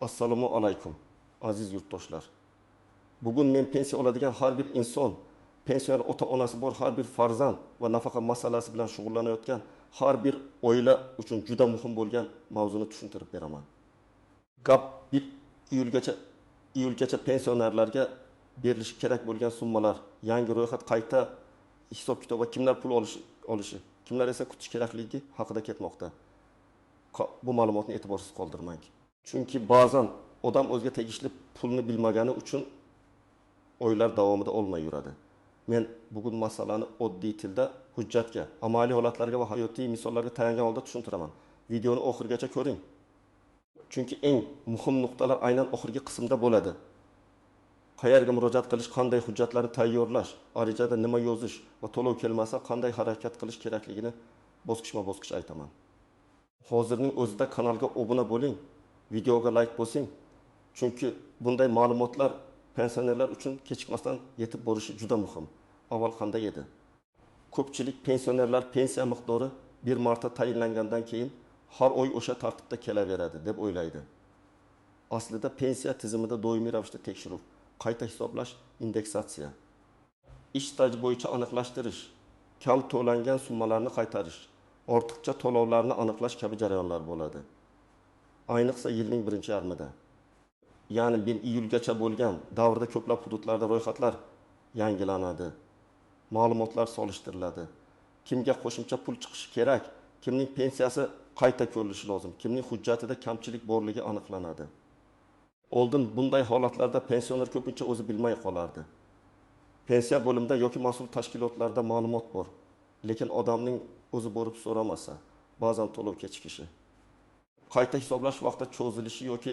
Assalomu alaykum, aziz yurtdoshlar. Bugun men pensiya oladigan har bir inson, pensioner ota-onasi bor har bir farzand va nafaqa masalasi bilan shug'ullanayotgan har bir oila uchun juda muhim bo'lgan mavzuni tushuntirib beraman. Gap bir iyulgacha pensionerlarga berilishi kerak bo'lgan summalar, yangi ro'yxat qayta hisob-kitob va kimlar pul olishi, kimlar esa kutish kerakligi haqida ketmoqda. Bu ma'lumotni e'tiborsiz qoldirmang. Chunki ba'zan odam o'ziga tegishli pulni bilmagani uchun oylar davomida olmay yuradi. Men bugun masalani oddiy tilda, hujjatga, amaliy holatlarga va hayotiy misollarga tayangan holda tushuntiraman. Videoni oxirigacha ko'ring. Chunki eng muhim nuqtalar aynan oxirgi qismda bo'ladi. Qayerga murojaat qilish, qanday hujjatlarni tayyorlash, arizada nima yozish va to'lov kelmasa qanday harakat qilish kerakligini bosqichma-bosqich aytaman. Hozirning o'zida kanalga obuna bo'ling, videoga like bosing. Chunki bunday ma'lumotlar pensionerlar uchun kechikmasdan yetib borishi juda muhim. Avval qanday edi? Ko'pchilik pensionerlar pensiya miqdori bir marta tayinlangandan keyin har oy o'sha tartibda kelaveradi deb o'ylaydi. Aslida pensiya tizimida doimiy ravishda tekshiruv, qayta hisoblash, indeksatsiya, ish staji bo'yicha aniqlashtirish, kam to'langan summalarni qaytarish, ortiqcha to'lovlarni aniqlash kabi jarayonlar bo'ladi. Ayniqsa yilning birinchi yarmida, ya'ni 1 iyulgacha bo'lgan davrda ko'plab hududlarda ro'yxatlar yangilanadi. Ma'lumotlar solishtiriladi. Kimga qo'shimcha pul chiqishi kerak, kimning pensiyasi qayta ko'rilishi lozim, kimning hujjatida kamchilik borligi aniqlanadi. Oldin bunday holatlarda pensioner ko'pincha o'zi bilmay qolardi. Pensiya bo'limida yoki mas'ul tashkilotlarda ma'lumot bor, lekin odamning o'zi borib so'ramasa, ba'zan to'lov kechikishi, qayta hisoblash vaqtida cho'zilishi yoki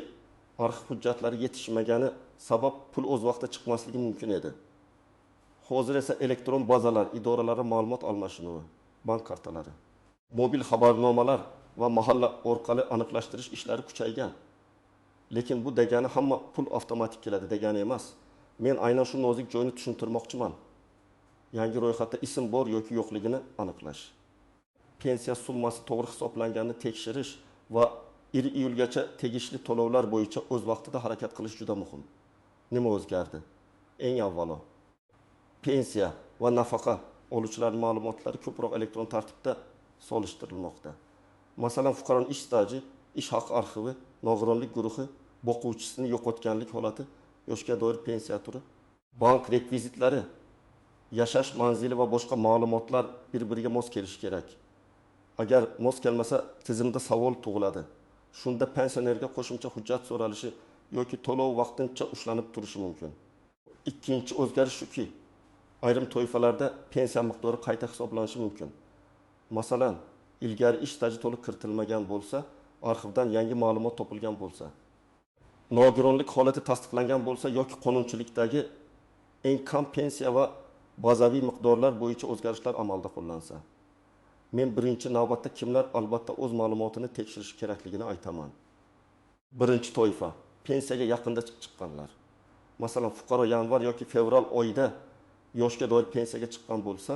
arxiv hujjatlari yetishmagani sabab pul o'z vaqtida chiqmasligi mumkin edi. Hozir esa elektron bazalar, idoralararo ma'lumot almashinuvi, bank kartalari, mobil xabarnomalar va mahalla orqali aniqlashtirish ishlari kuchaygan. Lekin bu degani hamma pul avtomatik keladi degani emas. Men aynan shu nozik joyni tushuntirmoqchiman. Yangi ro'yxatda ism bor yoki yo'qligini aniqlash, pensiya summasi to'g'ri hisoblanganini tekshirish va 1 iyulgacha tegishli to'lovlar bo'yicha o'z vaqtida harakat qilish juda muhim. Nima o'zgardi? Eng avvalo, pensiya va nafaqa oluvchilarning ma'lumotlari ko'proq elektron tartibda solishtirilmoqda. Masalan, fuqaroning ish staji, ish haqi arxivi, nogironlik guruhi, boquvchisini yo'qotganlik holati, yoshga doir pensiya turi, bank rekvizitlari, yashash manzili va boshqa ma'lumotlar bir-biriga mos kelishi kerak. Agar mos kelmasa, tizimda savol tug'iladi. Shunda pensionerga qo'shimcha hujjat so'ralishi yoki to'lov vaqtincha ushlanib turishi mumkin. Ikkinchi o'zgarish shuki, ayrim toifalarda pensiya miqdori qayta hisoblanishi mumkin. Masalan, ilgari ish staji to'liq kiritilmagan bo'lsa, arxivdan yangi ma'lumot topilgan bo'lsa, nogironlik holati tasdiqlangan bo'lsa yoki qonunchilikdagi eng kam pensiya va bazaviy miqdorlar bo'yicha o'zgarishlar amalda qo'llansa. Men birinchi navbatda kimlar albatta o'z ma'lumotini tekshirish kerakligini aytaman. Birinchi toifa, pensiyaga yaqinda chiqqanlar. Masalan, fuqaro yanvar yoki fevral oyida yoshga doir pensiyaga chiqqan bo'lsa,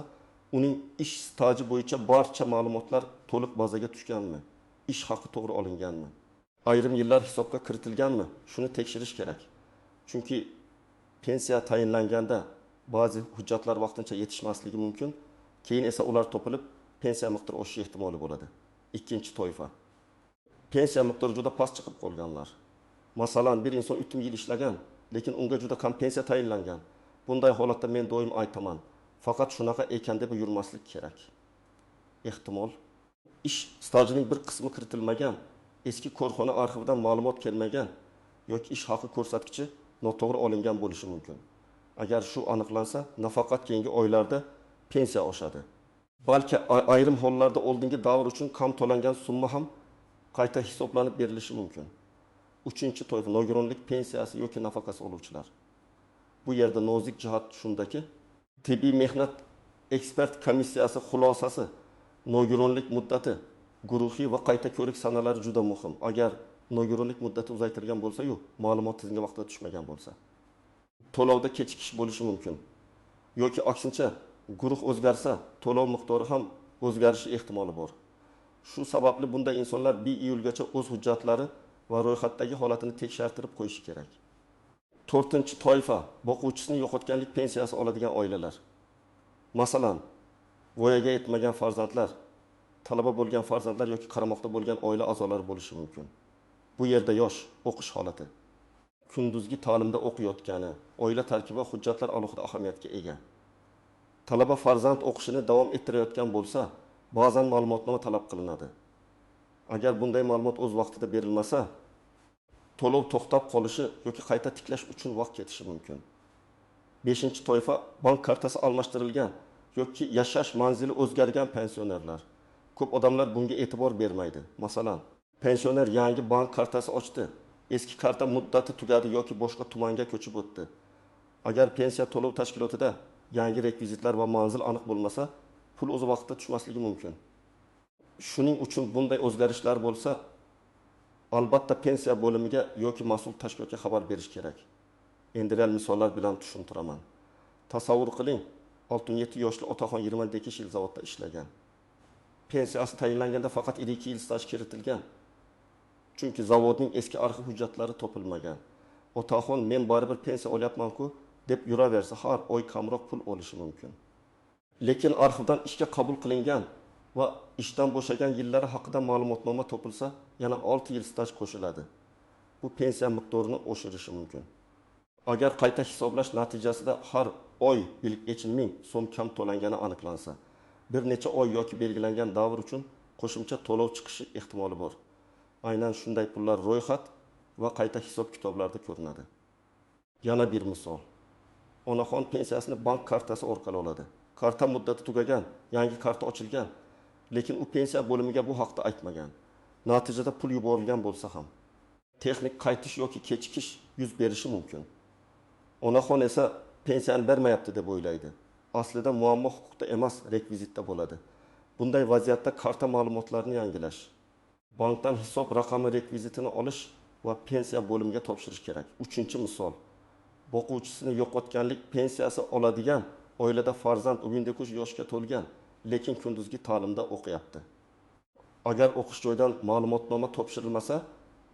uning ish staji bo'yicha barcha ma'lumotlar to'liq bazaga tushganmi? Ish haqi to'g'ri olinganmi? Ayrim yillar hisobga kiritilganmi? Shuni tekshirish kerak. Chunki pensiya tayinlanganda ba'zi hujjatlar vaqtincha yetishmasligi mumkin, keyin esa ular topilib pensiya miqdori oshishi ehtimoli bo'ladi. Ikkinchi toifa, pensiya miqdori juda past chiqib qolganlar. Masalan, bir inson 3 yil ishlagan, lekin unga juda kam pensiya tayinlangan. Bunday holatda men doim aytaman, faqat shunaqa ekan deb yurmaslik kerak. Ehtimol ish stajining bir qismi kiritilmagan, eski korxona arxividan ma'lumot kelmagan yoki ish haqi ko'rsatkichi noto'g'ri olingan bo'lishi mumkin. Agar shu aniqlansa, nafaqat keyingi oylarda pensiya oshadi, balki ayrim hollarda oldingi davr uchun kam to'langan summa ham qayta hisoblanib berilishi mumkin. Uchinchi toifa, nogironlik pensiyasi yoki nafaqasi oluvchilar. Bu yerda nozik jihat shundaki, tibbiy mehnat ekspert komissiyasi xulosasi, nogironlik muddati, guruhiy va qayta ko'rik sanalari juda muhim. Agar nogironlik muddati uzaytirilgan bo'lsa-yu, ma'lumot tizimga vaqtida tushmagan bo'lsa, to'lovda kechikish bo'lishi mumkin. Yoki aksincha, guruh o'zgarsa, to'lov miqdori ham o'zgarishi ehtimoli bor. Shu sababli bunday insonlar 1 iyulgacha o'z hujjatlari va ro'yxatdagi holatini tekshirilib qo'yishi kerak. 4-toifa boquvchisini yo'qotganlik pensiyasi oladigan oilalar. Masalan, voyaga yetmagan farzandlar, talaba bo'lgan farzandlar yoki qaramoqda bo'lgan oila a'zolari bo'lishi mumkin. Bu yerda yosh, o'qish holati, kunduzgi ta'limda o'qiyotgani, oila tarkibi va hujjatlar alohida ahamiyatga ega. Talaba farzand o'qishini davom ettirayotgan bo'lsa, ba'zan ma'lumotnoma talab qilinadi. Agar bunday ma'lumot o'z vaqtida berilmasa, to'lov to'xtab qolishi yoki qayta tiklash uchun vaqt ketishi mumkin. 5-toifa bank kartasi almashtirilgan yoki yashash manzili o'zgargan pensionerlar. Ko'p odamlar bunga e'tibor bermaydi. Masalan, pensioner yangi bank kartasi ochdi, eski karta muddati tugadi yoki boshqa tumanga ko'chib o'tdi. Agar pensiya to'lov tashkilotida yangi rekvizitlar va manzil aniq bo'lmasa, pul o'z vaqtida tushmasligi mumkin. Shuning uchun bunday o'zgarishlar bo'lsa, albatta pensiya bo'limiga yoki mas'ul tashkilotga xabar berish kerak. Endi real misollar bilan tushuntiraman. Tasavvur qiling, 67 yoshli otaxon 22 yil zavodda ishlagan. Pensiyasi tayinlanganda faqat 2 yil staj kiritilgan. Chunki zavodning eski arxiv hujjatlari topilmagan. Otaxon men baribir pensiya olyapman-ku deb yuraversa, har oy kamroq pul olishi mumkin. Lekin arxivdan ishga qabul qilingan va ishdan bo'shagan yillari haqida ma'lumotnoma topilsa, yana 6 yil staj qo'shiladi. Bu pensiya miqdorini oshirishi mumkin. Agar qayta hisoblash natijasida har oy 1000 so'm kam to'langani aniqlansa, bir necha oy yoki belgilangan davr uchun qo'shimcha to'lov chiqishi ehtimoli bor. Aynan shunday pullar ro'yxat va qayta hisob kitoblarda ko'rinadi. Yana bir misol. Onaxon pensiyasini bank kartasi orqali oladi. Karta muddati tugagan, yangi karta ochilgan, lekin u pensiya bo'limiga bu haqda aytmagan. Natijada pul yuborilgan bo'lsa ham texnik qaytish yoki kechikish yuz berishi mumkin. Onaxon esa pensiyani bermayapti deb o'ylaydi. Aslida muammo huquqda emas, rekvizitda bo'ladi. Bunday vaziyatda karta ma'lumotlarini yangilash, bankdan hisob raqami rekvizitini olish va pensiya bo'limiga topshirish kerak. 3-misol. Boquvchisini yo'qotganlik pensiyasi oladigan oilada farzand 19 yoshga to'lgan, lekin kunduzgi ta'limda o'qiyapti. Agar o'qish joyidan ma'lumotnoma topshirilmasa,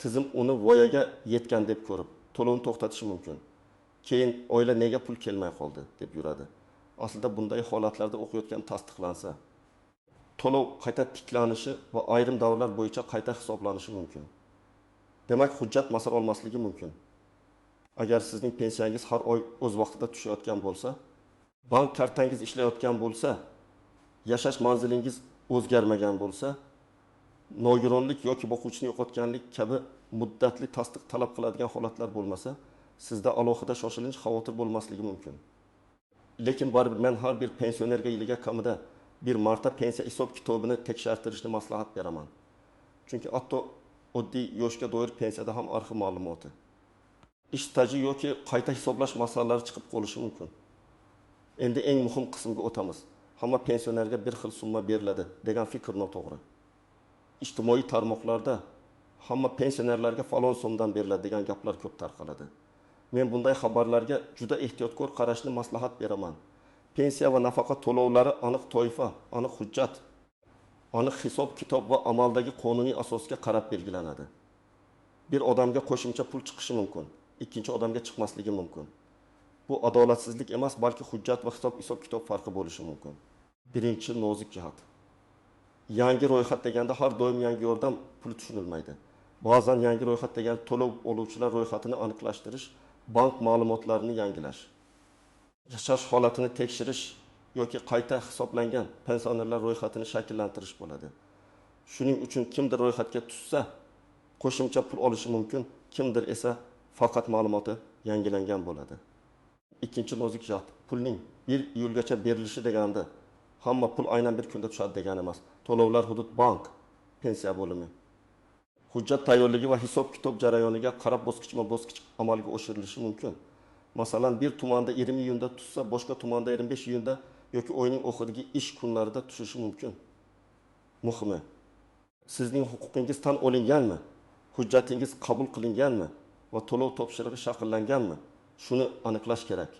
tizim uni voyaga yetgan deb ko'rib, to'lovni to'xtatishi mumkin. Keyin oila nega pul kelmay qoldi deb yuradi. Aslida bunday holatlarda o'qiyotgan tasdiqlansa, to'lov qayta tiklanishi va ayrim davrlar bo'yicha qayta hisoblanishi mumkin. Demak, hujjat mas'ul olmasligi mumkin. Agar sizning pensiyangiz har oy o'z vaqtida tushayotgan bo'lsa, bank kartangiz ishlayotgan bo'lsa, yashash manzilingiz o'zgarmagan bo'lsa, nogironlik yoki boquvchini yo'qotganlik kabi muddatli tasdiq talab qiladigan holatlar bo'lmasa, sizda alohida shoshilinch xavotir bo'lmasligi mumkin. Lekin baribir men har bir pensionerga yiliga kamida bir marta pensiya hisob kitobini tekshirtirishni maslahat beraman. Chunki hatto oddiy yoshga doir pensiyada ham arxiv ma'lumoti, ish staji yoki qayta hisoblash masalalari chiqib qolishi mumkin. Endi eng muhim qismga o'tamiz. Hamma pensionerga bir xil summa beriladi degan fikr noto'g'ri. Ijtimoiy tarmoqlarda hamma pensionerlarga falon so'mdan beriladi degan gaplar ko'p tarqaladi. Men bunday xabarlarga juda ehtiyotkor qarashni maslahat beraman. Pensiya va nafaqa to'lovlari aniq toifa, aniq hujjat, aniq hisob kitob va amaldagi qonuniy asosga qarab belgilanadi. Bir odamga qo'shimcha pul chiqishi mumkin, ikkinchi odamga chiqmasligi mumkin. Bu adolatsizlik emas, balki hujjat va hisob kitob farqi bo'lishi mumkin. Birinchi nozik jihat. Yangi ro'yxat deganda har doim yangi yordam puli tushunilmaydi. Ba'zan yangi ro'yxat degan to'lov oluvchilar ro'yxatini aniqlashtirish, bank ma'lumotlarini yangilash, yashash holatini tekshirish yoki qayta hisoblangan pensionerlar ro'yxatini shakllantirish bo'ladi. Shuning uchun kimdir ro'yxatga tushsa, qo'shimcha pul olishi mumkin, kimdir esa faqat ma'lumoti yangilangan bo'ladi. Ikkinchi nozik jihat, pulning 1 iyulgacha berilishi deganda hamma pul aynan bir kunda tushadi degani emas. To'lovlar hudud bank, pensiya bo'limi, hujjat tayyorligi va hisob kitob jarayoniga qarab bosqichma-bosqich amalga oshirilishi mumkin. Masalan, bir tumanda 20 iyunda tushsa, boshqa tumanda 25 iyunda yoki oyning oxirgi ish kunlarida tushishi mumkin. Muhimi, sizning huquqingiz tan olinganmi? Hujjatingiz qabul qilinganmi va to'lov topshirig'i shakllanganmi? Shuni aniqlash kerak.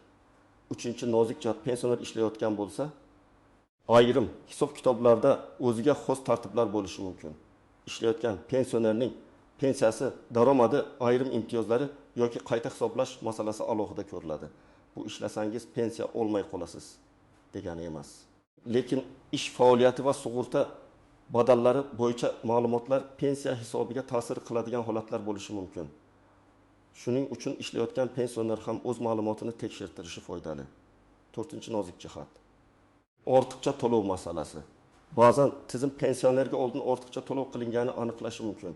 3-nozik jihat, pensioner ishlayotgan bo'lsa, ayrim hisob kitoblarda o'ziga xos tartiblar bo'lishi mumkin. Ishlayotgan pensionerning pensiyasi, daromadi, ayrim imtiyozlari yoki qayta hisoblash masalasi alohida ko'riladi. Bu ishlasangiz pensiya olmay qolasiz degani emas. Lekin ish faoliyati va sug'urta badallari bo'yicha ma'lumotlar pensiya hisobiga ta'sir qiladigan holatlar bo'lishi mumkin. Shuning uchun ishlayotgan pensioner ham o'z ma'lumotini tekshirtirishi foydali. 4-nozik jihat. Ortiqcha to'lov masalasi. Ba'zan tizim pensionerga oldin ortiqcha to'lov qilingani aniqlashi mumkin.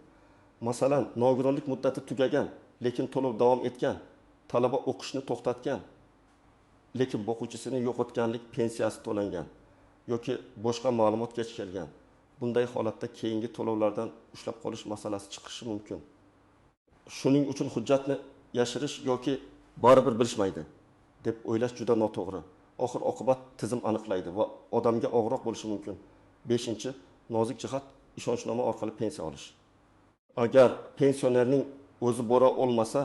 Masalan, nogironlik muddati tugagan, lekin to'lov davom etgan, talaba o'qishni to'xtatgan, lekin boquvchisini yo'qotganlik pensiyasi to'langan yoki boshqa ma'lumot kech kelgan. Bunday holatda keyingi to'lovlardan ushlab qolish masalasi chiqishi mumkin. Shuning uchun hujjatni yashirish yoki baribir bilishmaydi deb o'ylash juda noto'g'ri. Oxir oqibat tizim aniqlaydi va odamga og'riq bo'lishi mumkin. 5-nozik jihat ishonchnoma orqali pensiya olish. Agar pensionerning o'zi bora olmasa,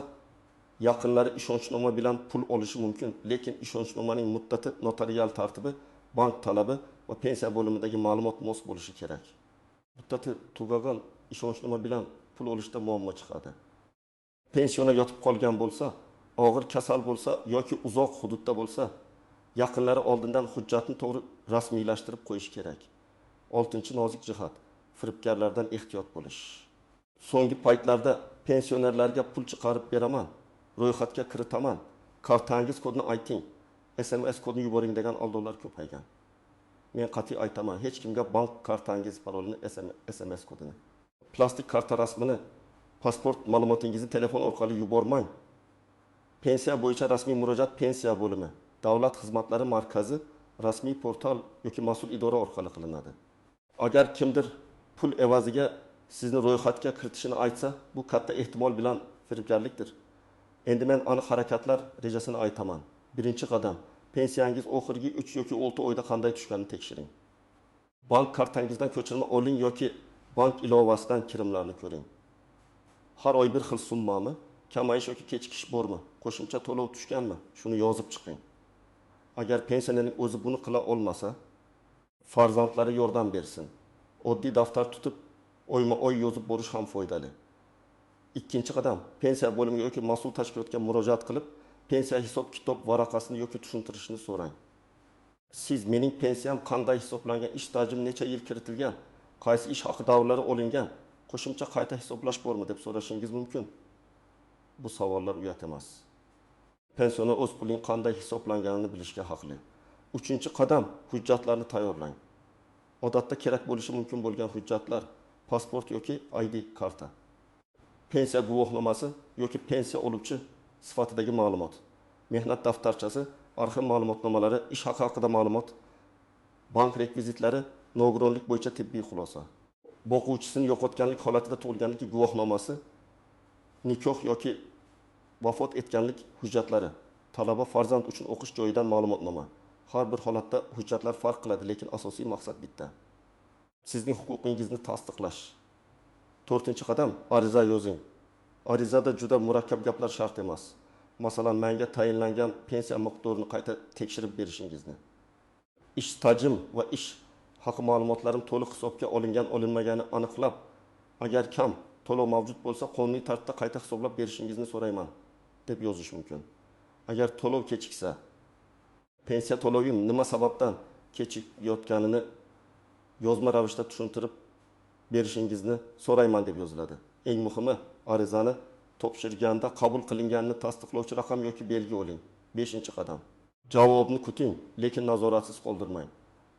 yaqinlari ishonchnoma bilan pul olishi mumkin, lekin ishonchnomaning muddati, notarial tartibi, bank talabi va pensiya bo'limidagi ma'lumot mos bo'lishi kerak. Muddati tugagan ishonchnoma bilan pul olishda muammo chiqadi. Pensiona yotib qolgan bo'lsa, og'ir kasal bo'lsa yoki uzoq hududda bo'lsa, yaqinlari oldindan hujjatni to'g'ri rasmiylashtirib qo'yish kerak. 6-nozik jihat firibgarlardan ehtiyot bo'lish. So'nggi paytlarda pensionerlarga pul chiqarib beraman, ro'yxatga kiritaman, kartangiz kodini ayting, SMS kodini yuboring degan aldovlar ko'paygan. Men qat'iy aytaman, hech kimga bank kartangiz parolini, SMS kodini, plastik karta rasmini, pasport ma'lumotingizni telefon orqali yubormang. Pensiya bo'yicha rasmiy murojaat pensiya bo'limi, Davlat xizmatlari markazi rasmiy portal yoki mas'ul idora orqali qilinadi. Agar kimdir pul evaziga sizni ro'yxatga kiritishini aytsa, bu katta ehtimol bilan firibgarlikdir. Endi men aniq harakatlar rejasini aytaman. Birinchi qadam, pensiyangiz oxirgi 3 yoki 6 oyda qanday tushganini tekshiring. Bank kartangizdan ko'chirma oling yoki bank ilovasidan kirimlarni ko'ring. Har oy bir xil summami, kamayish yoki kechikish bormi, qo'shimcha to'lov tushganmi, shuni yozib chiqing. Agar pensionerning o'zi buni qila olmasa, farzandlari yordam bersin. Oddiy daftar tutib, oyma-oy yozib borish ham foydali. Ikkinchi qadam, pensiya bo'limiga yoki mas'ul tashkilotga murojaat qilib, pensiya hisob-kitob varaqasini yoki tushuntirishni so'rang. Siz mening pensiyam qanday hisoblangan, ish stajim necha yil kiritilgan, qaysi ish haqi davrlari olingan, qo'shimcha qayta hisoblash bormi deb so'rashingiz mumkin. Bu savollar uyat emas. Pensioner o'z pulining qanday hisoblanganini bilishga haqli. 3-qadam, hujjatlarni tayyorlang. Odatda kerak bo'lishi mumkin bo'lgan hujjatlar: pasport yoki ID karta, pensiya guvohnomasi yoki pensiya oluvchi sifatidagi ma'lumot, mehnat daftarchasi, arxiv ma'lumotnomalari, ish haqi haqida ma'lumot, bank rekvizitlari, nogironlik bo'yicha tibbiy xulosa, boquvchisini yo'qotganlik holatida tug'ilganlik guvohnomasi, nikoh yoki vafot etganlik hujjatlari, talaba farzand uchun o'qish joyidan ma'lumotnoma. Har bir holatda hujjatlar farq qiladi, lekin asosiy maqsad bitta. Sizning huquqingizni tasdiqlash. 4-qadam, ariza yozing. Arizada juda murakkab gaplar shart emas. Masalan, menga tayinlangan pensiya miqdorini qayta tekshirib berishingizni, ish stajim va ish haqi ma'lumotlarim to'liq hisobga olinmagani aniqlab, agar kam to'lov mavjud bo'lsa, qonuniy tartibda qayta hisoblab berishingizni so'rayman deb yozish mumkin. Agar to'lov kechiksa, pensiya to'lovim nima sababdan kechikayotganini yozma ravishda tushuntirib berishingizni so'rayman deb yoziladi. Eng muhimi, arizani topshirganda qabul qilinganini tasdiqlovchi raqam yoki belgi oling. 5-qadam. Javobni kuting, lekin nazoratsiz qoldirmang.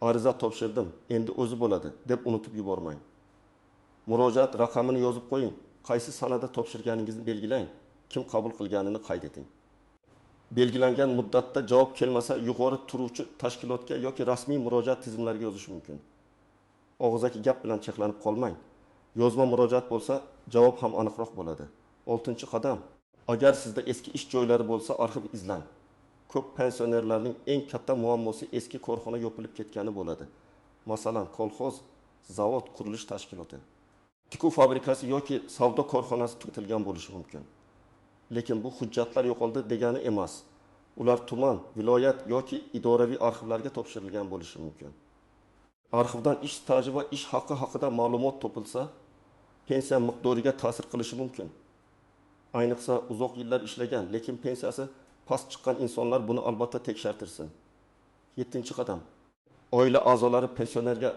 Ariza topshirdim, endi o'zi bo'ladi deb unutib yubormang. Murojaat raqamini yozib qo'ying. Qaysi sanada topshirganingizni belgilang. Kim qabul qilganini qayd eting. Belgilangan muddatda javob kelmasa, yuqori turuvchi tashkilotga yoki rasmiy murojaat tizimlariga yozish mumkin. Og'zaki gap bilan cheklanib qolmang. Yozma murojaat bo'lsa, javob ham aniqroq bo'ladi. 6-qadam. Agar sizda eski ish joylari bo'lsa, arxiv izlang. Ko'p pensionerlarning eng katta muammosi eski korxona yopilib ketgani bo'ladi. Masalan, kolxoz, zavod, qurilish tashkiloti, tikuv fabrikasi yoki savdo korxonasi tugatilgan bo'lishi mumkin. Lekin bu hujjatlar yo'qoldi degani emas. Ular tuman, viloyat yoki idoraviy arxivlarga topshirilgan bo'lishi mumkin. Arxivdan ish staji va ish haqi haqida ma'lumot topilsa, pensiya miqdoriga ta'sir qilishi mumkin. Ayniqsa uzoq yillar ishlagan, lekin pensiyasi past chiqqan insonlar buni albatta tekshirirsin. 7-qadam. Oila a'zolari pensionerga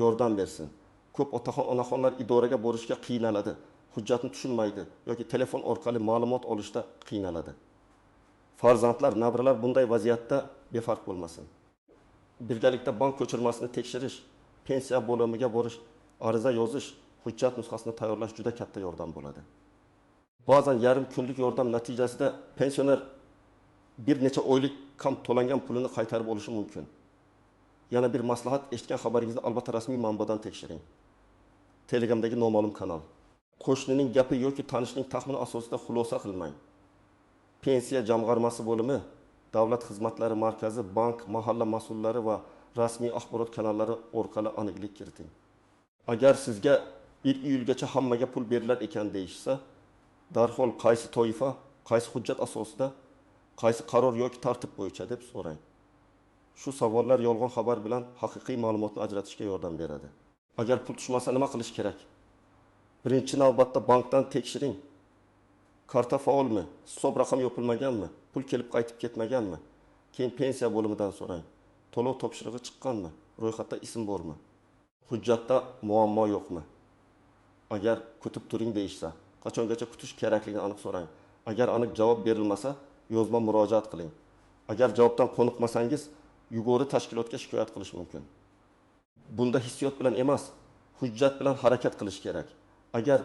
yordam bersin. Ko'p otaxon, onaxonlar idoraga borishga qiynaladi, hujjatni tushunmaydi yoki telefon orqali ma'lumot olishda qiynaladi. Farzandlar, nabiralar bunday vaziyatda befarq bo'lmasin. Birgalikda bank ko'chirmasini tekshirish, pensiya bo'limiga borish, ariza yozish, hujjat nusxasini tayyorlash juda katta yordam bo'ladi. Ba'zan yarim kunlik yordam natijasida pensioner bir necha oylik kam to'langan pulini qaytarib olishi mumkin. Yana bir maslahat, eshitgan xabaringizni albatta rasmiy manbadan tekshiring. Telegramdagi noma'lum kanal. Qo'shnining gapi yoki tanishning taxmini asosida xulosa qilmang. Pensiya jamg'armasi bo'limi, davlat xizmatlari markazi, bank, mahalla mas'ullari va rasmiy axborot kanallari orqali aniqlik kiriting. Agar sizga 1 iyulgacha hammaga pul berilar ekan deyishsa, darhol qaysi toifa, qaysi hujjat asosida, qaysi qaror yoki tartib bo'yicha deb so'rang. Shu savollar yolg'on xabar bilan haqiqiy ma'lumotni ajratishga yordam beradi. Agar pul tushmasa nima qilish kerak? Birinchi navbatda bankdan tekshiring. Karta faolmi? Hisob raqami yopilmaganmi? Pul kelib qaytib ketmaganmi? Keyin pensiya bo'limidan so'rang. To'lov topshirig'i chiqqanmi? Ro'yxatda ism bormi? Hujjatda muammo yo'qmi? Agar kutib turing deyishsa, qachongacha kutish kerakligini aniq so'rang. Agar aniq javob berilmasa, yozma murojaat qiling. Agar javobdan qoniqmasangiz, yug'ori tashkilotga shikoyat qilish mumkin. Bunda hissiyot bilan emas, hujjat bilan harakat qilish kerak. Agar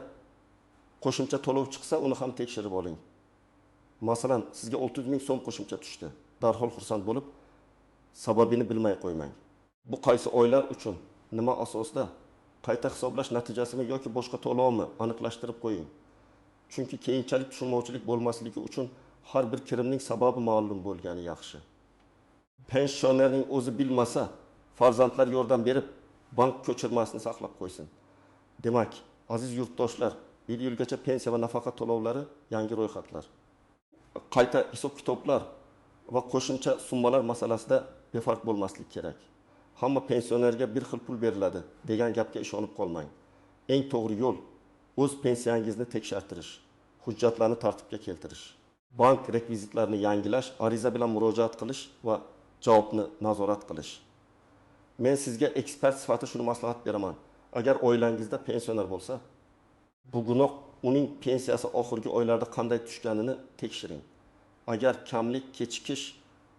qo'shimcha to'lov chiqsa, uni ham tekshirib oling. Masalan, sizga 30 ming so'm qo'shimcha tushdi. Darhol xursand bo'lib, sababini bilmay qo'ymang. Bu qaysi oylar uchun, nima asosda, qayta hisoblash natijasimi yoki boshqa to'lovmi aniqlashtirib qo'ying. Chunki keyinchalik tushunmovchilik bo'lmasligi uchun har bir kirimning sababi ma'lum bo'lgani yaxshi. Pensionerning o'zi bilmasa, farzandlar yordam berib, bank ko'chirmasini saqlab qo'ysin. Demak, aziz yurtdoshlar, 1 yilgacha pensiya va nafaqa to'lovlari yangi ro'yxatlar. Qayta hisob-kitoblar va qo'shimcha summalar masalasida befarq bo'lmaslik kerak. Hamma pensionerga bir xil pul beriladi degan gapga ishonib qolmang. Eng to'g'ri yo'l o'z pensiyangizni tekshirtirish, hujjatlarni tartibga keltirish, bank rekvizitlarini yangilash, ariza bilan murojaat qilish va javobni nazorat qilish. Men sizga ekspert sifatida shuni maslahat beraman. Agar oilangizda pensioner bo'lsa, bugunoq uning pensiyasi oxirgi oylarda qanday tushganini tekshiring. Agar kamlik, kechikish,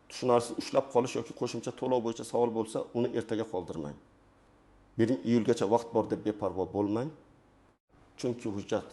tushunarsiz ushlab qolish yoki qo'shimcha to'lov bo'yicha savol bo'lsa, uni ertaga qoldirmang. 1 iyulgacha vaqt bor deb beparvo bo'lmang. Chunki hujjat